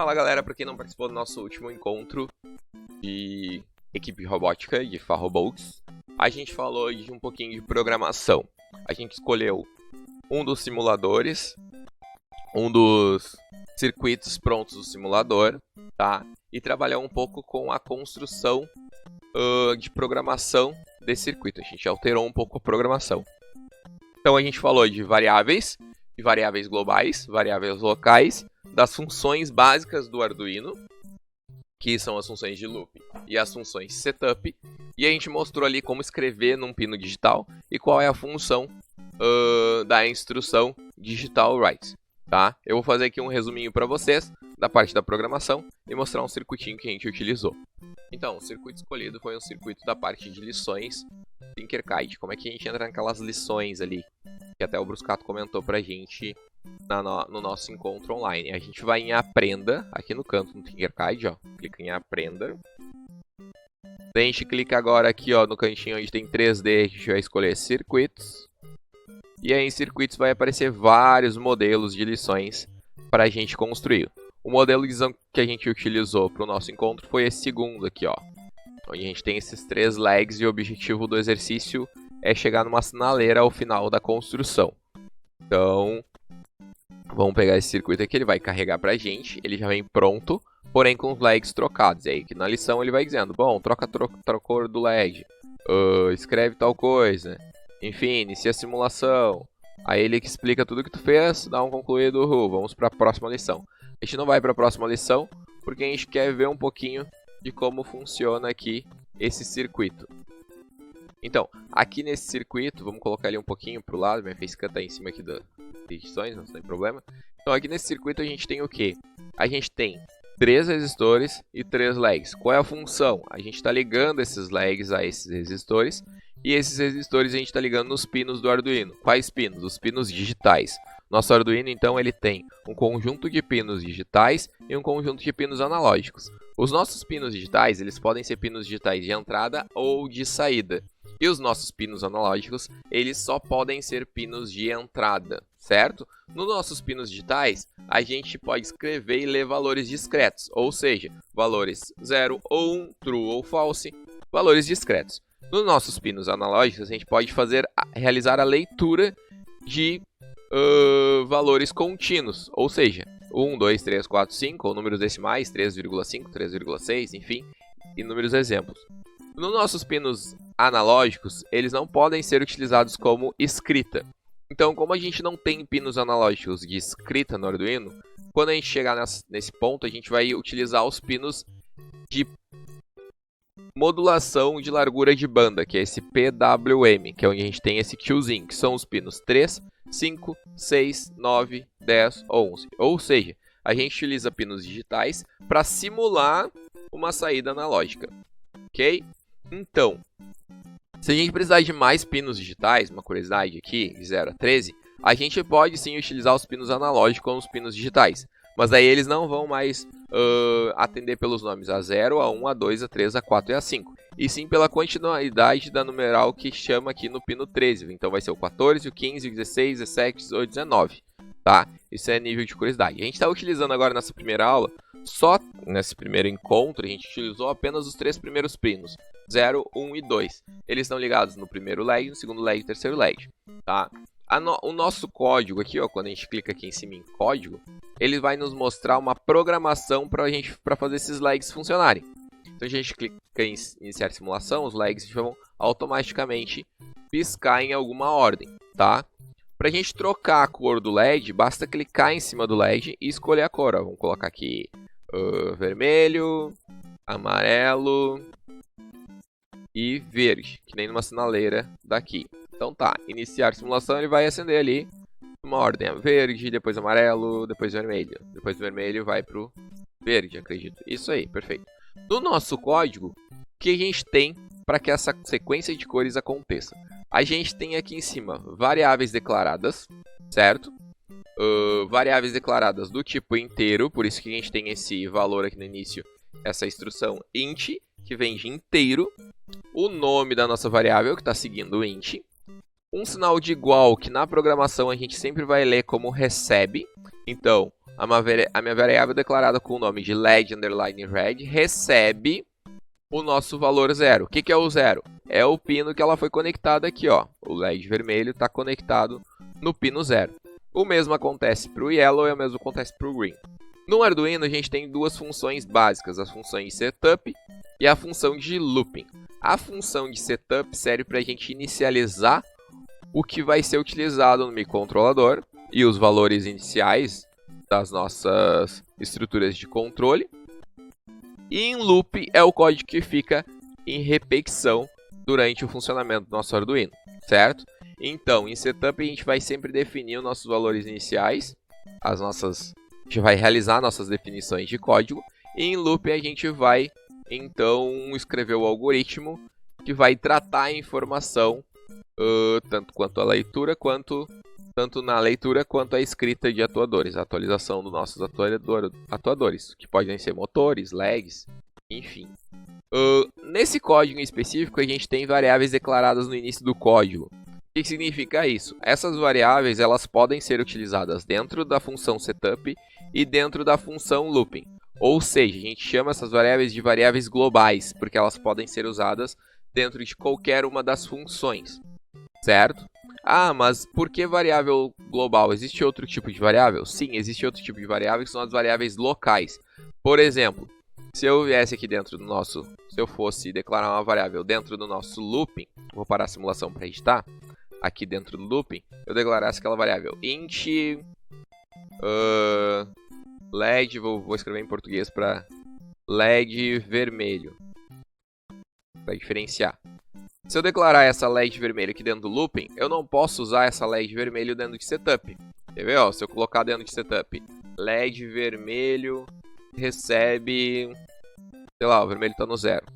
Fala galera, para quem não participou do nosso último encontro de equipe robótica de Farrobots, a gente falou de um pouquinho de programação. A gente escolheu um dos simuladores, um dos circuitos prontos do simulador, tá? E trabalhar um pouco com a construção de programação desse circuito. A gente alterou um pouco a programação. Então a gente falou de variáveis globais, variáveis locais, das funções básicas do Arduino, que são as funções de loop e as funções setup, e a gente mostrou ali como escrever num pino digital e qual é a função da instrução digital write, tá? Eu vou fazer aqui um resuminho para vocês da parte da programação e mostrar um circuitinho que a gente utilizou. Então, o circuito escolhido foi um circuito da parte de lições Tinkercad. Como é que a gente entra naquelas lições ali, que até o Bruscato comentou pra gente no nosso encontro online. A gente vai em Aprenda, aqui no canto no Tinkercad, ó. Clica em Aprenda. Daí a gente clica agora aqui, ó, no cantinho onde tem 3D, a gente vai escolher Circuitos. E aí em Circuitos vai aparecer vários modelos de lições para a gente construir. O modelo de lição que a gente utilizou para o nosso encontro foi esse segundo aqui, ó. Onde a gente tem esses 3 legs e o objetivo do exercício é chegar numa sinaleira ao final da construção. Então, vamos pegar esse circuito aqui, ele vai carregar pra gente, ele já vem pronto, porém com os legs trocados. E aí que na lição ele vai dizendo, bom, troca a cor do leg, escreve tal coisa, enfim, inicia a simulação. Aí ele que explica tudo que tu fez, dá um concluído, vamos para a próxima lição. A gente não vai para a próxima lição, porque a gente quer ver um pouquinho de como funciona aqui esse circuito. Então, aqui nesse circuito, vamos colocar ele um pouquinho para o lado, minha facecam está em cima aqui das edições, não tem problema. Então aqui nesse circuito a gente tem o que? A gente tem 3 resistores e 3 legs. Qual é a função? A gente está ligando esses legs a esses resistores, e esses resistores a gente está ligando nos pinos do Arduino. Quais pinos? Os pinos digitais. Nosso Arduino, então, ele tem um conjunto de pinos digitais e um conjunto de pinos analógicos. Os nossos pinos digitais, eles podem ser pinos digitais de entrada ou de saída. E os nossos pinos analógicos, eles só podem ser pinos de entrada, certo? Nos nossos pinos digitais, a gente pode escrever e ler valores discretos, ou seja, valores 0 ou 1, true ou false, valores discretos. Nos nossos pinos analógicos, a gente pode realizar a leitura de valores contínuos, ou seja, 1, 2, 3, 4, 5, ou números decimais, 3,5, 3,6, enfim, e números exemplos. Nos nossos pinos analógicos, eles não podem ser utilizados como escrita. Então, como a gente não tem pinos analógicos de escrita no Arduino, quando a gente chegar nesse ponto, a gente vai utilizar os pinos de modulação de largura de banda, que é esse PWM, que é onde a gente tem esse Qzinho, que são os pinos 3, 5, 6, 9, 10, 11. Ou seja, a gente utiliza pinos digitais para simular uma saída analógica, ok? Então, se a gente precisar de mais pinos digitais, uma curiosidade aqui, de 0 a 13, a gente pode sim utilizar os pinos analógicos como os pinos digitais. Mas aí eles não vão mais atender pelos nomes A0, A1, A2, A3, A4 e A5. E sim pela continuidade da numeral que chama aqui no pino 13. Então vai ser o 14, o 15, o 16, o 17, o 18, o 19. Tá? Isso é nível de curiosidade. A gente está utilizando agora nessa primeira aula, só nesse primeiro encontro, a gente utilizou apenas os 3 primeiros pinos. 0, 1 e 2. Eles estão ligados no primeiro leg, no segundo leg e terceiro leg. Tá? O nosso código aqui, ó, quando a gente clica aqui em cima em código, ele vai nos mostrar uma programação para fazer esses legs funcionarem. Então a gente clica em iniciar simulação, os legs vão automaticamente piscar em alguma ordem, tá? Para a gente trocar a cor do LED, basta clicar em cima do LED e escolher a cor. Ó. Vamos colocar aqui vermelho, amarelo e verde, que nem numa sinaleira daqui. Então tá, iniciar simulação, ele vai acender ali uma ordem, verde, depois amarelo, depois vermelho. Depois do vermelho vai pro verde, acredito. Isso aí, perfeito. No nosso código, o que a gente tem para que essa sequência de cores aconteça? A gente tem aqui em cima variáveis declaradas, certo? Variáveis declaradas do tipo inteiro, por isso que a gente tem esse valor aqui no início, essa instrução int, que vem de inteiro. O nome da nossa variável, que está seguindo o int. Um sinal de igual, que na programação a gente sempre vai ler como recebe. Então, a minha variável declarada com o nome de LED_red recebe o nosso valor 0. O que é o 0? É o pino que ela foi conectada aqui, ó. O LED vermelho está conectado no pino 0. O mesmo acontece para o yellow e o mesmo acontece para o green. No Arduino, a gente tem duas funções básicas, as funções de setup e a função de looping. A função de setup serve para a gente inicializar o que vai ser utilizado no microcontrolador e os valores iniciais das nossas estruturas de controle. E em loop é o código que fica em repetição durante o funcionamento do nosso Arduino, certo? Então, em setup a gente vai sempre definir os nossos valores iniciais, a gente vai realizar nossas definições de código, e em loop a gente vai, então, escrever o algoritmo que vai tratar a informação, tanto na leitura quanto a escrita de atuadores, a atualização dos nossos atuadores, que podem ser motores, LEDs, enfim. Nesse código em específico, a gente tem variáveis declaradas no início do código. O que significa isso? Essas variáveis elas podem ser utilizadas dentro da função setup e dentro da função looping. Ou seja, a gente chama essas variáveis de variáveis globais, porque elas podem ser usadas dentro de qualquer uma das funções, certo? Ah, mas por que variável global? Existe outro tipo de variável? Sim, existe outro tipo de variável que são as variáveis locais. Por exemplo, se eu viesse aqui dentro do nosso... Se eu fosse declarar uma variável dentro do nosso looping, vou parar a simulação para editar. Aqui dentro do looping, eu declarasse aquela variável int LED, vou escrever em português para LED vermelho, para diferenciar. Se eu declarar essa LED vermelho aqui dentro do looping, eu não posso usar essa LED vermelho dentro de setup. Quer ver? Ó, se eu colocar dentro de setup, LED vermelho recebe, sei lá, o vermelho está no 0.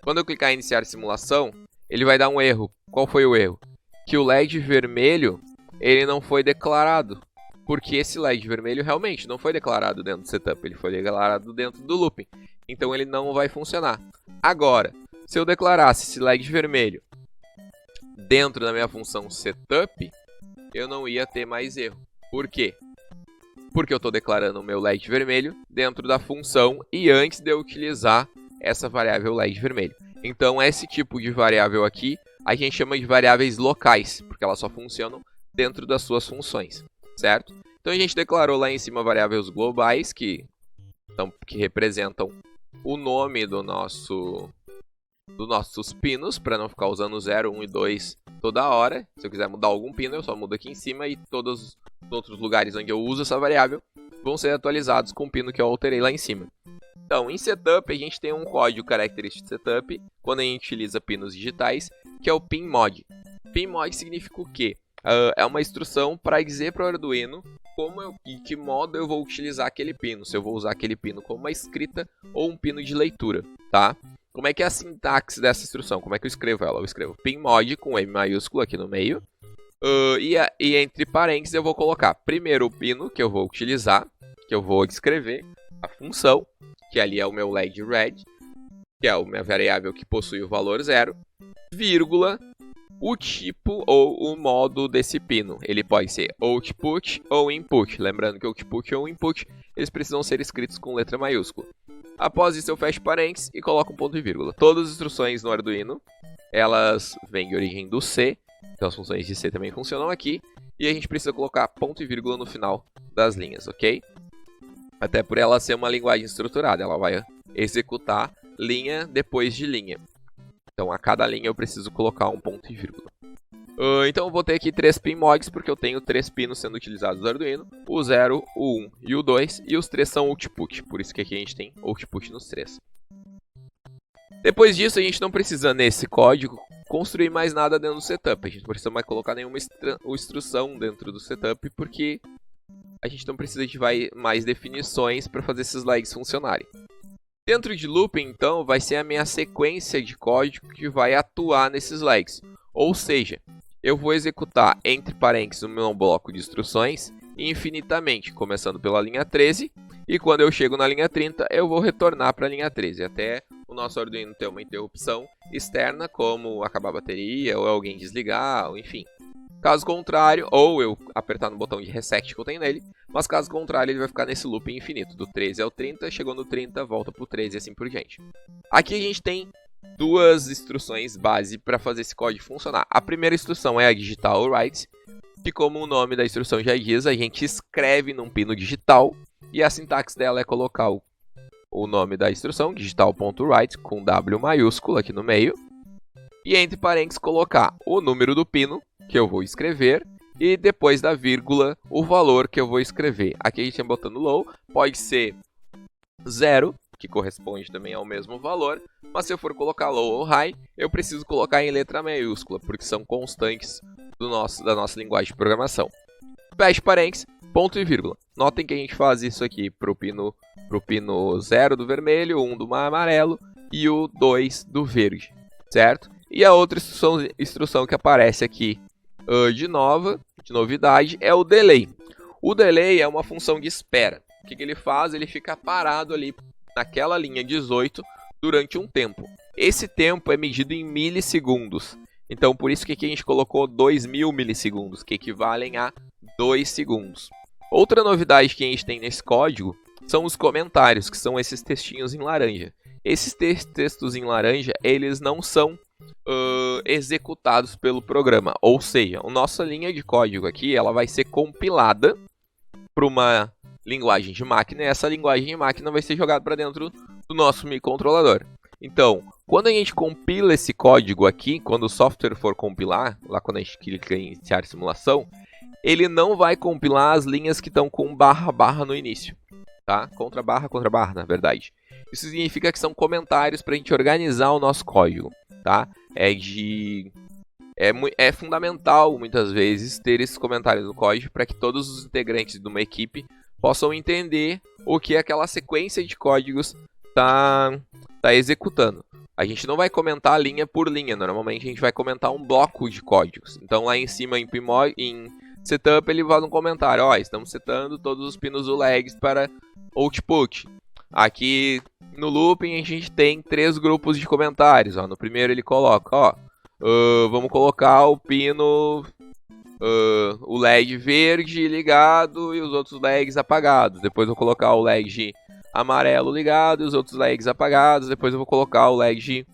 Quando eu clicar em iniciar simulação, ele vai dar um erro. Qual foi o erro? Que o LED vermelho, ele não foi declarado. Porque esse LED vermelho realmente não foi declarado dentro do setup, ele foi declarado dentro do looping. Então ele não vai funcionar. Agora, se eu declarasse esse LED vermelho dentro da minha função setup, eu não ia ter mais erro. Por quê? Porque eu estou declarando o meu LED vermelho dentro da função e antes de eu utilizar essa variável LED vermelho. Então esse tipo de variável aqui a gente chama de variáveis locais, porque elas só funcionam dentro das suas funções, certo? Então a gente declarou lá em cima variáveis globais que representam o nome dos nossos pinos, para não ficar usando 0, 1 e 2 toda hora. Se eu quiser mudar algum pino, eu só mudo aqui em cima e todos os outros lugares onde eu uso essa variável vão ser atualizados com o pino que eu alterei lá em cima. Então, em setup, a gente tem um código característico de setup, quando a gente utiliza pinos digitais, que é o pinMod. PinMod significa o quê? É uma instrução para dizer para o Arduino em que modo eu vou utilizar aquele pino. Se eu vou usar aquele pino como uma escrita ou um pino de leitura, tá? Como é que é a sintaxe dessa instrução? Como é que eu escrevo ela? Eu escrevo pinMod com M maiúsculo aqui no meio. E entre parênteses eu vou colocar primeiro o pino que eu vou utilizar, que eu vou descrever a função, que ali é o meu LED red, que é a minha variável que possui o valor 0, vírgula, o tipo ou o modo desse pino. Ele pode ser output ou input. Lembrando que output ou input, eles precisam ser escritos com letra maiúscula. Após isso eu fecho parênteses e coloco um ponto e vírgula. Todas as instruções no Arduino, elas vêm de origem do C, então as funções de C também funcionam aqui. E a gente precisa colocar ponto e vírgula no final das linhas, ok? Até por ela ser uma linguagem estruturada, ela vai executar linha depois de linha. Então, a cada linha eu preciso colocar um ponto e vírgula. Então, eu vou ter aqui 3 pinmods, porque eu tenho 3 pinos sendo utilizados no Arduino. O 0, o 1 e o 2. E os 3 são output, por isso que aqui a gente tem output nos 3. Depois disso, a gente não precisa, nesse código, construir mais nada dentro do setup. A gente não precisa mais colocar nenhuma instrução dentro do setup, porque a gente não precisa de mais definições para fazer esses LEDs funcionarem. Dentro de looping, então, vai ser a minha sequência de código que vai atuar nesses LEDs. Ou seja, eu vou executar entre parênteses o meu bloco de instruções infinitamente, começando pela linha 13, e quando eu chego na linha 30, eu vou retornar para a linha 13, até o nosso Arduino ter uma interrupção externa, como acabar a bateria, ou alguém desligar, ou enfim. Caso contrário, ou eu apertar no botão de reset que eu tenho nele, mas caso contrário ele vai ficar nesse loop infinito, do 13 ao 30, chegou no 30, volta pro 13 e assim por diante. Aqui a gente tem duas instruções base para fazer esse código funcionar. A primeira instrução é a digital write, que como o nome da instrução já diz, a gente escreve num pino digital, e a sintaxe dela é colocar o nome da instrução, digital.write, com W maiúsculo aqui no meio, e entre parênteses colocar o número do pino, que eu vou escrever, e depois da vírgula, o valor que eu vou escrever. Aqui a gente está botando low, pode ser 0, que corresponde também ao mesmo valor, mas se eu for colocar low ou high, eu preciso colocar em letra maiúscula, porque são constantes da nossa linguagem de programação. Fecha parênteses, ponto e vírgula. Notem que a gente faz isso aqui para o pino 0 do vermelho, 1 do amarelo e o 2 do verde, certo? E a outra instrução que aparece aqui de novidade, é o delay. O delay é uma função de espera. O que ele faz? Ele fica parado ali naquela linha 18 durante um tempo. Esse tempo é medido em milissegundos. Então, por isso que aqui a gente colocou 2000 milissegundos, que equivalem a 2 segundos. Outra novidade que a gente tem nesse código são os comentários, que são esses textinhos em laranja. Esses textos em laranja, eles não são executados pelo programa. Ou seja, a nossa linha de código aqui ela vai ser compilada para uma linguagem de máquina, e essa linguagem de máquina vai ser jogada para dentro do nosso microcontrolador. Então, quando a gente compila esse código aqui, quando o software for compilar, lá quando a gente clica em iniciar simulação, ele não vai compilar as linhas que estão com barra no início, tá? Contra barra, na verdade. Isso significa que são comentários para a gente organizar o nosso código, tá? É fundamental, muitas vezes, ter esses comentários no código para que todos os integrantes de uma equipe possam entender o que aquela sequência de códigos está executando. A gente não vai comentar linha por linha, normalmente a gente vai comentar um bloco de códigos. Então lá em cima, em setup, ele vai no comentário, ó, estamos setando todos os pinos do legs para output. Aqui no looping a gente tem 3 grupos de comentários. Ó. No primeiro ele coloca, ó, vamos colocar o pino, o leg verde ligado e os outros legs apagados. Depois eu vou colocar o leg amarelo ligado e os outros legs apagados. Depois eu vou colocar o leg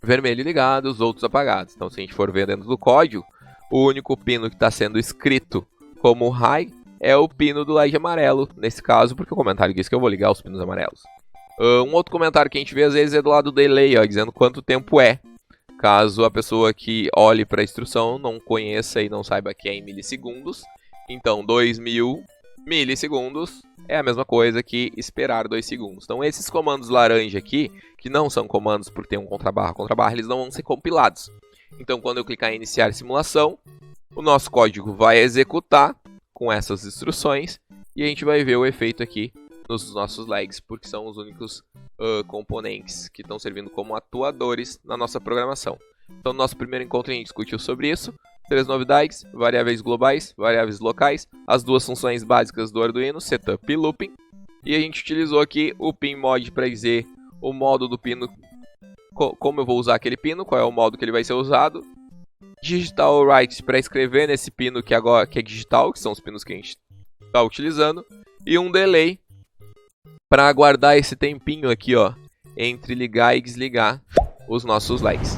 vermelho ligado e os outros apagados. Então se a gente for ver dentro do código, o único pino que está sendo escrito como high é o pino do leg amarelo, nesse caso, porque o comentário diz que eu vou ligar os pinos amarelos. Um outro comentário que a gente vê às vezes é do lado do delay, ó, dizendo quanto tempo é. Caso a pessoa que olhe para a instrução não conheça e não saiba que é em milissegundos, então 2000 milissegundos é a mesma coisa que esperar 2 segundos. Então esses comandos laranja aqui, que não são comandos por ter um contrabarra, eles não vão ser compilados. Então quando eu clicar em iniciar simulação, o nosso código vai executar com essas instruções e a gente vai ver o efeito aqui nos nossos legs, porque são os únicos componentes que estão servindo como atuadores na nossa programação. Então no nosso primeiro encontro a gente discutiu sobre isso. 3 novidades: variáveis globais, variáveis locais, as 2 funções básicas do Arduino, setup e looping. E a gente utilizou aqui o pin_mod para dizer o modo do pino, como eu vou usar aquele pino, qual é o modo que ele vai ser usado. Digital write para escrever nesse pino que agora é digital, que são os pinos que a gente está utilizando. E um delay para aguardar esse tempinho aqui, ó, entre ligar e desligar os nossos legs.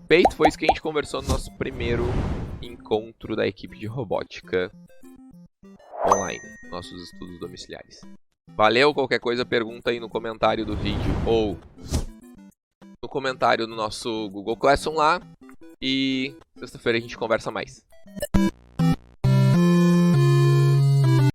Feito, foi isso que a gente conversou no nosso primeiro encontro da equipe de robótica online, nossos estudos domiciliares. Valeu, qualquer coisa pergunta aí no comentário do vídeo ou no comentário do nosso Google Classroom lá. E sexta-feira a gente conversa mais.